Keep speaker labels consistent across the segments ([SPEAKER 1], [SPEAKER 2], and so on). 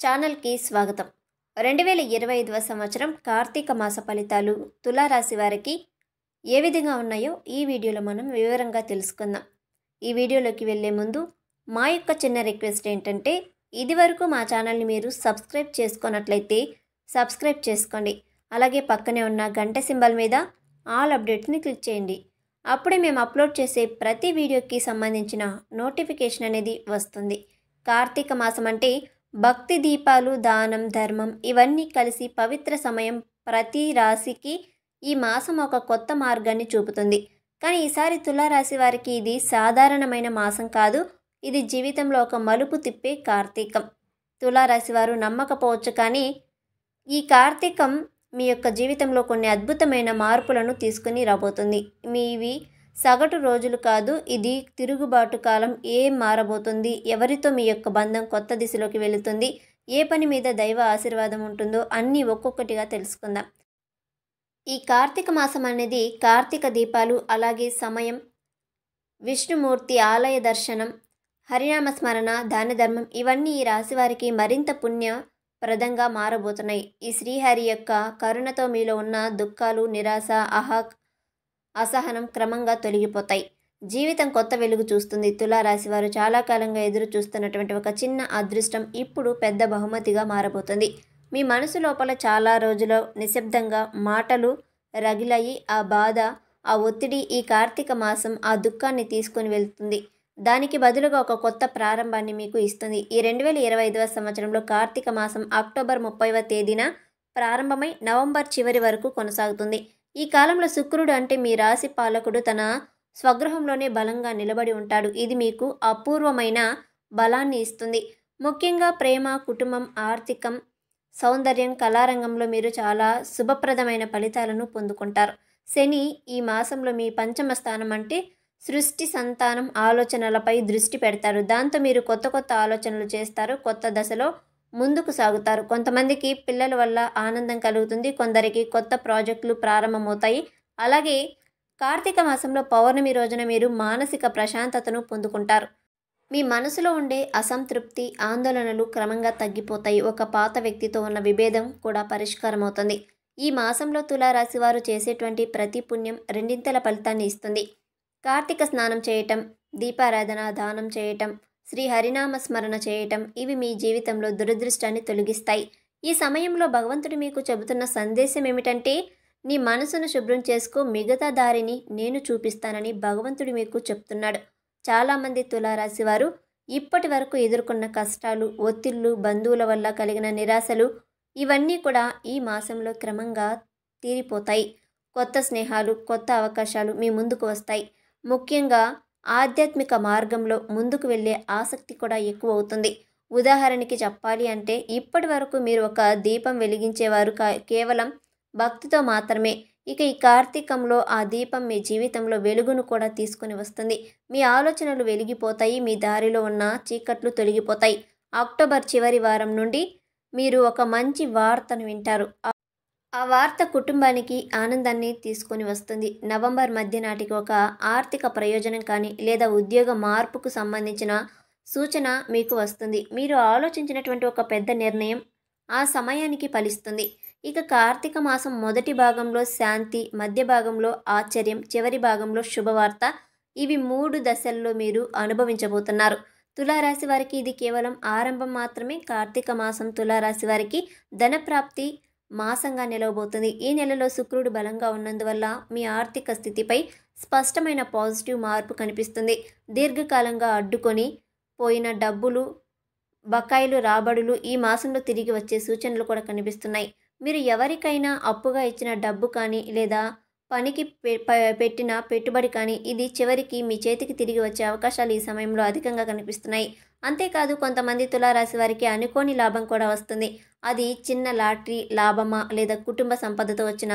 [SPEAKER 1] ఛానల్కి స్వాగతం. 2025వ సంవత్సరం కార్తీక మాస ఫలితాలు తులారాశి వారికి ఏ విధంగా ఉన్నాయో ఈ వీడియోలో మనం వివరంగా తెలుసుకుందాం. ఈ వీడియోలోకి వెళ్ళే ముందు మా యొక్క చిన్న రిక్వెస్ట్ ఏంటంటే, ఇదివరకు మా ఛానల్ని మీరు సబ్స్క్రైబ్ చేసుకున్నట్లయితే సబ్స్క్రైబ్ చేసుకోండి. అలాగే పక్కనే ఉన్న గంట సింబల్ మీద ఆల్ అప్డేట్ని క్లిక్ చేయండి. అప్పుడే మేము అప్లోడ్ చేసే ప్రతి వీడియోకి సంబంధించిన నోటిఫికేషన్ అనేది వస్తుంది. కార్తీక మాసం అంటే భక్తి, దీపాలు, దానం, ధర్మం ఇవన్నీ కలిసి పవిత్ర సమయం. ప్రతి రాశికి ఈ మాసం ఒక కొత్త మార్గాన్ని చూపుతుంది. కానీ ఈసారి తులారాశి వారికి ఇది సాధారణమైన మాసం కాదు. ఇది జీవితంలో ఒక మలుపు తిప్పే కార్తీకం. తులారాశి వారు నమ్మకపోవచ్చు, కానీ ఈ కార్తీకం మీ యొక్క జీవితంలో కొన్ని అద్భుతమైన మార్పులను తీసుకుని రాబోతుంది. మీవి సగటు రోజులు కాదు, ఇది తిరుగుబాటు కాలం. ఏం మారబోతుంది, ఎవరితో మీ యొక్క బంధం కొత్త దిశలోకి వెళుతుంది, ఏ పని మీద దైవ ఆశీర్వాదం ఉంటుందో అన్నీ ఒక్కొక్కటిగా తెలుసుకుందాం. ఈ కార్తీక మాసం అనేది కార్తీక దీపాలు, అలాగే సమయం, విష్ణుమూర్తి ఆలయ దర్శనం, హరినామ స్మరణ, దాన ధర్మం ఇవన్నీ ఈ రాశి వారికి మరింత పుణ్యప్రదంగా మారబోతున్నాయి. ఈ శ్రీహరి యొక్క కరుణతో మీలో ఉన్న దుఃఖాలు, నిరాశ, అసహనం క్రమంగా తొలగిపోతాయి. జీవితం కొత్త వెలుగు చూస్తుంది. తులారాశి వారు చాలా కాలంగా ఎదురు చూస్తున్నటువంటి ఒక చిన్న అదృష్టం ఇప్పుడు పెద్ద బహుమతిగా మారబోతుంది. మీ మనసు లోపల చాలా రోజులు నిశ్శబ్దంగా మాటలు రగిలాయి. ఆ బాధ, ఆ ఒత్తిడి ఈ కార్తీక మాసం ఆ దుఃఖాన్ని తీసుకుని వెళ్తుంది. దానికి బదులుగా ఒక కొత్త ప్రారంభాన్ని మీకు ఇస్తుంది. ఈ 2025వ సంవత్సరంలో కార్తీక మాసం అక్టోబర్ 30వ తేదీన ప్రారంభమై నవంబర్ చివరి వరకు కొనసాగుతుంది. ఈ కాలంలో శుక్రుడు అంటే మీ రాశి పాలకుడు తన స్వగృహంలోనే బలంగా నిలబడి ఉంటాడు. ఇది మీకు అపూర్వమైన బలాన్ని ఇస్తుంది. ముఖ్యంగా ప్రేమ, కుటుంబం, ఆర్థికం, సౌందర్యం, కళారంగంలో మీరు చాలా శుభప్రదమైన ఫలితాలను పొందుకుంటారు. శని ఈ మాసంలో మీ పంచమ స్థానం అంటే సృష్టి, సంతానం, ఆలోచనలపై దృష్టి పెడతారు. దాంతో మీరు కొత్త కొత్త ఆలోచనలు చేస్తారు. కొత్త దశలో ముందుకు సాగుతారు. కొంతమందికి పిల్లల వల్ల ఆనందం కలుగుతుంది. కొందరికి కొత్త ప్రాజెక్టులు ప్రారంభమవుతాయి. అలాగే కార్తీక మాసంలో పౌర్ణమి రోజున మీరు మానసిక ప్రశాంతతను పొందుకుంటారు. మీ మనసులో ఉండే అసంతృప్తి, ఆందోళనలు క్రమంగా తగ్గిపోతాయి. ఒక పాత వ్యక్తితో ఉన్న విభేదం కూడా పరిష్కారం అవుతుంది. ఈ మాసంలో తులారాశి వారు చేసేటువంటి ప్రతి పుణ్యం రెండింతల ఫలితాన్ని ఇస్తుంది. కార్తీక స్నానం చేయటం, దీపారాధన, దానం చేయటం, శ్రీ హరినామ స్మరణ చేయటం ఇవి మీ జీవితంలో దురదృష్టాన్ని తొలగిస్తాయి. ఈ సమయంలో భగవంతుడు మీకు చెబుతున్న సందేశం ఏమిటంటే, నీ మనసును శుభ్రం చేసుకో, మిగతా దారిని నేను చూపిస్తానని భగవంతుడు మీకు చెప్తున్నాడు. చాలామంది తులారాశి వారు ఇప్పటి వరకు ఎదుర్కొన్న కష్టాలు, ఒత్తిళ్లు, బంధువుల వల్ల కలిగిన నిరాశలు ఇవన్నీ కూడా ఈ మాసంలో క్రమంగా తీరిపోతాయి. కొత్త స్నేహాలు, కొత్త అవకాశాలు మీ ముందుకు వస్తాయి. ముఖ్యంగా ఆధ్యాత్మిక మార్గంలో ముందుకు వెళ్ళే ఆసక్తి కూడా ఎక్కువ అవుతుంది. ఉదాహరణకి చెప్పాలి అంటే, ఇప్పటి వరకు మీరు ఒక దీపం వెలిగించేవారు కేవలం భక్తితో మాత్రమే. ఇక ఈ కార్తీకంలో ఆ దీపం మీ జీవితంలో వెలుగును కూడా తీసుకుని వస్తుంది. మీ ఆలోచనలు వెలిగిపోతాయి. మీ దారిలో ఉన్న చీకట్లు తొలగిపోతాయి. అక్టోబర్ చివరి వారం నుండి మీరు ఒక మంచి వార్తను వింటారు. ఆ వార్త కుటుంబానికి ఆనందాన్ని తీసుకొని వస్తుంది. నవంబర్ మధ్య నాటికి ఒక ఆర్థిక ప్రయోజనం కానీ లేదా ఉద్యోగ మార్పుకు సంబంధించిన సూచన మీకు వస్తుంది. మీరు ఆలోచించినటువంటి ఒక పెద్ద నిర్ణయం ఆ సమయానికి ఫలిస్తుంది. ఇక కార్తీక మాసం మొదటి భాగంలో శాంతి, మధ్య భాగంలో ఆశ్చర్యం, చివరి భాగంలో శుభవార్త. ఇవి 3 దశల్లో మీరు అనుభవించబోతున్నారు. తులారాశి వారికి ఇది కేవలం ఆరంభం మాత్రమే. కార్తీక మాసం తులారాశి వారికి ధనప్రాప్తి మాసంగా నిలవబోతుంది. ఈ నెలలో శుక్రుడు బలంగా ఉన్నందువల్ల మీ ఆర్థిక స్థితిపై స్పష్టమైన పాజిటివ్ మార్పు కనిపిస్తుంది. దీర్ఘకాలంగా అడ్డుకొని పోయిన డబ్బులు, బకాయిలు, రాబడులు ఈ మాసంలో తిరిగి వచ్చే సూచనలు కూడా కనిపిస్తున్నాయి. మీరు ఎవరికైనా అప్పుగా ఇచ్చిన డబ్బు కానీ లేదా పనికి పెట్టిన పెట్టుబడి కానీ ఇది చివరికి మీ చేతికి తిరిగి వచ్చే అవకాశాలు ఈ సమయంలో అధికంగా కనిపిస్తున్నాయి. అంతేకాదు, కొంతమంది తులారాశి వారికి అనుకోని లాభం కూడా వస్తుంది. అది చిన్న లాటరీ లాభమా లేదా కుటుంబ సంపదతో వచ్చిన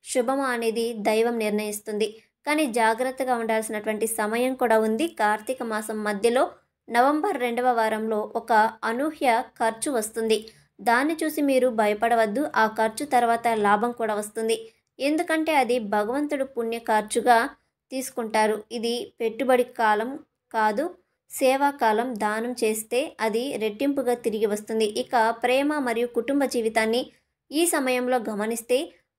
[SPEAKER 1] శుభమా అనేది దైవం నిర్ణయిస్తుంది. కానీ జాగ్రత్తగా ఉండాల్సినటువంటి సమయం కూడా ఉంది. కార్తీక మాసం మధ్యలో నవంబర్ 2వ వారంలో ఒక అనూహ్య ఖర్చు వస్తుంది. దాన్ని చూసి మీరు భయపడవద్దు. ఆ ఖర్చు తర్వాత లాభం కూడా వస్తుంది. ఎందుకంటే అది భగవంతుడు పుణ్య ఖర్చుగా తీసుకుంటారు. ఇది పెట్టుబడి కాలం కాదు, సేవాకాలం దానం చేస్తే అది రెట్టింపుగా తిరిగి వస్తుంది. ఇక ప్రేమ మరియు కుటుంబ జీవితాన్ని ఈ సమయంలో గమనిస్తే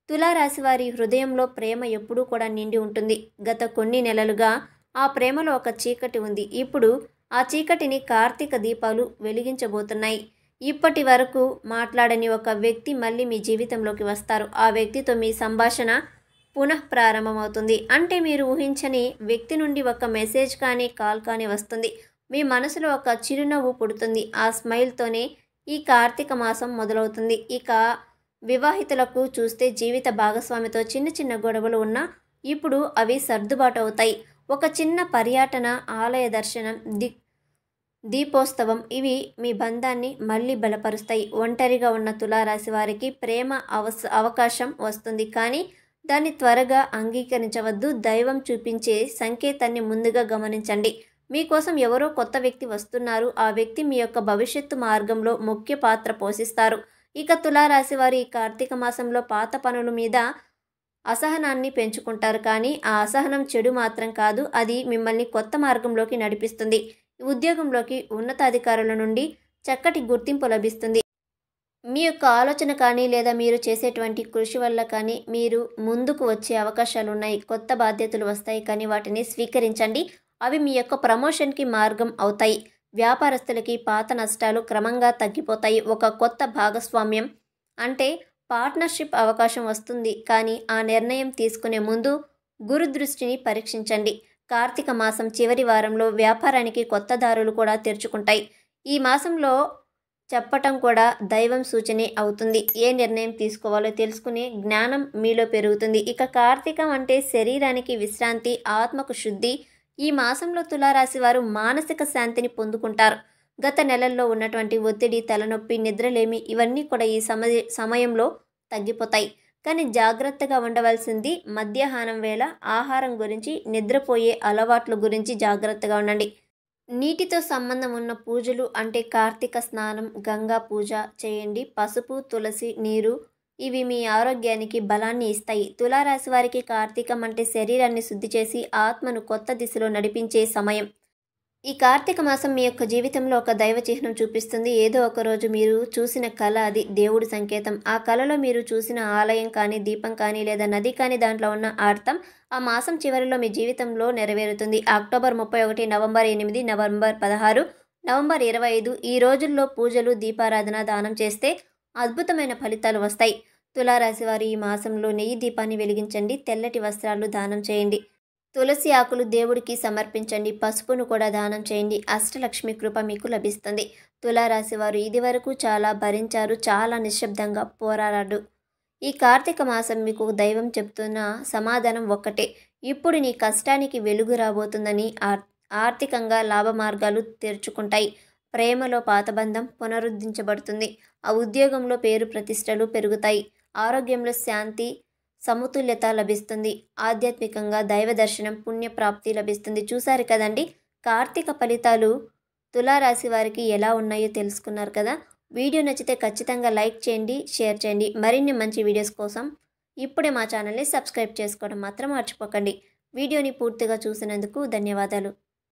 [SPEAKER 1] తులారాశి వారి హృదయంలో ప్రేమ ఎప్పుడూ కూడా నిండి ఉంటుంది. గత కొన్ని నెలలుగా ఆ ప్రేమలో ఒక చీకటి ఉంది. ఇప్పుడు ఆ చీకటిని కార్తీక దీపాలు వెలిగించబోతున్నాయి. ఇప్పటి వరకు మాట్లాడని ఒక వ్యక్తి మళ్ళీ మీ జీవితంలోకి వస్తారు. ఆ వ్యక్తితో మీ సంభాషణ పునఃప్రారంభమవుతుంది. అంటే మీరు ఊహించని వ్యక్తి నుండి ఒక మెసేజ్ కానీ కాల్ కానీ వస్తుంది. మీ మనసులో ఒక చిరునవ్వు పుడుతుంది. ఆ స్మైల్తోనే ఈ కార్తీక మాసం మొదలవుతుంది. ఇక వివాహితులకు చూస్తే జీవిత భాగస్వామితో చిన్న చిన్న గొడవలు ఉన్నా ఇప్పుడు అవి సర్దుబాటు అవుతాయి. ఒక చిన్న పర్యటన, ఆలయ దర్శనం, దీపోత్సవం ఇవి మీ బంధాన్ని మళ్ళీ బలపరుస్తాయి. ఒంటరిగా ఉన్న తులారాశి వారికి ప్రేమ అవకాశం వస్తుంది, కానీ దాన్ని త్వరగా అంగీకరించవద్దు. దైవం చూపించే సంకేతాన్ని ముందుగా గమనించండి. మీకోసం ఎవరో కొత్త వ్యక్తి వస్తున్నారు. ఆ వ్యక్తి మీ యొక్క భవిష్యత్తు మార్గంలో ముఖ్య పాత్ర పోషిస్తారు. ఇక తులారాశి వారు ఈ కార్తీక మాసంలో పాత పనుల మీద అసహనాన్ని పెంచుకుంటారు, కానీ ఆ అసహనం చెడు మాత్రం కాదు, అది మిమ్మల్ని కొత్త మార్గంలోకి నడిపిస్తుంది. ఉద్యోగంలోకి ఉన్నతాధికారుల నుండి చక్కటి గుర్తింపు లభిస్తుంది. మీ యొక్క ఆలోచన కానీ లేదా మీరు చేసేటువంటి కృషి వల్ల కానీ మీరు ముందుకు వచ్చే అవకాశాలు ఉన్నాయి. కొత్త బాధ్యతలు వస్తాయి, కానీ వాటిని స్వీకరించండి. అవి మీ యొక్క ప్రమోషన్కి మార్గం అవుతాయి. వ్యాపారస్తులకి పాత నష్టాలు క్రమంగా తగ్గిపోతాయి. ఒక కొత్త భాగస్వామ్యం అంటే పార్ట్నర్షిప్ అవకాశం వస్తుంది, కానీ ఆ నిర్ణయం తీసుకునే ముందు గురు దృష్టిని పరీక్షించండి. కార్తీక మాసం చివరి వారంలో వ్యాపారానికి కొత్త దారులు కూడా తెరుచుకుంటాయి. ఈ మాసంలో చెప్పటం కూడా దైవం సూచనే అవుతుంది. ఏ నిర్ణయం తీసుకోవాలో తెలుసుకునే జ్ఞానం మీలో పెరుగుతుంది. ఇక కార్తీకం అంటే శరీరానికి విశ్రాంతి, ఆత్మకు శుద్ధి. ఈ మాసంలో తులారాశి వారు మానసిక శాంతిని పొందుకుంటారు. గత నెలల్లో ఉన్నటువంటి ఒత్తిడి, తలనొప్పి, నిద్రలేమి ఇవన్నీ కూడా ఈ సమయంలో తగ్గిపోతాయి. కానీ జాగ్రత్తగా ఉండవలసింది మధ్యాహ్నం వేళ ఆహారం గురించి, నిద్రపోయే అలవాట్ల గురించి జాగ్రత్తగా ఉండండి. నీటితో సంబంధం ఉన్న పూజలు అంటే కార్తీక స్నానం, గంగా పూజ చేయండి. పసుపు, తులసి, నీరు ఇవి మీ ఆరోగ్యానికి బలాన్ని ఇస్తాయి. తులారాశి వారికి కార్తీకం అంటే శరీరాన్ని శుద్ధి చేసి ఆత్మను కొత్త దిశలో నడిపించే సమయం. ఈ కార్తీక మాసం మీ యొక్క జీవితంలో ఒక దైవ చిహ్నం చూపిస్తుంది. ఏదో ఒక రోజు మీరు చూసిన కళ అది దేవుడి సంకేతం. ఆ కళలో మీరు చూసిన ఆలయం కానీ, దీపం కానీ లేదా నది కానీ దాంట్లో ఉన్న అర్థం ఆ మాసం చివరిలో మీ జీవితంలో నెరవేరుతుంది. అక్టోబర్ 31, నవంబర్ 8, నవంబర్ 16, నవంబర్ 25 ఈ రోజుల్లో పూజలు, దీపారాధన, దానం చేస్తే అద్భుతమైన ఫలితాలు వస్తాయి. తులారాశి వారు ఈ మాసంలో నెయ్యి దీపాన్ని వెలిగించండి. తెల్లటి వస్త్రాలు దానం చేయండి. తులసి ఆకులు దేవుడికి సమర్పించండి. పసుపును కూడా దానం చేయండి. అష్టలక్ష్మి కృప మీకు లభిస్తుంది. తులారాశి వారు ఇది వరకు చాలా భరించారు, చాలా నిశ్శబ్దంగా పోరాడారు. ఈ కార్తీక మాసం మీకు దైవం చెప్తున్న సమాధానం ఒక్కటే: ఇప్పుడు నీ కష్టానికి వెలుగు రాబోతుందని. ఆర్థికంగా లాభ మార్గాలు తెరుచుకుంటాయి. ప్రేమలో పాతబంధం పునరుద్ధరించబడుతుంది. ఆ ఉద్యోగంలో పేరు ప్రతిష్టలు పెరుగుతాయి. ఆరోగ్యంలో శాంతి, సమతుల్యత లభిస్తుంది. ఆధ్యాత్మికంగా దైవ దర్శనం, పుణ్యప్రాప్తి లభిస్తుంది. చూశారు కదండి, కార్తీక ఫలితాలు తులారాశి వారికి ఎలా ఉన్నాయో తెలుసుకున్నారు కదా. వీడియో నచ్చితే ఖచ్చితంగా లైక్ చేయండి, షేర్ చేయండి. మరిన్ని మంచి వీడియోస్ కోసం ఇప్పుడే మా ఛానల్ని సబ్స్క్రైబ్ చేసుకోవడం మాత్రం మర్చిపోకండి. వీడియోని పూర్తిగా చూసినందుకు ధన్యవాదాలు.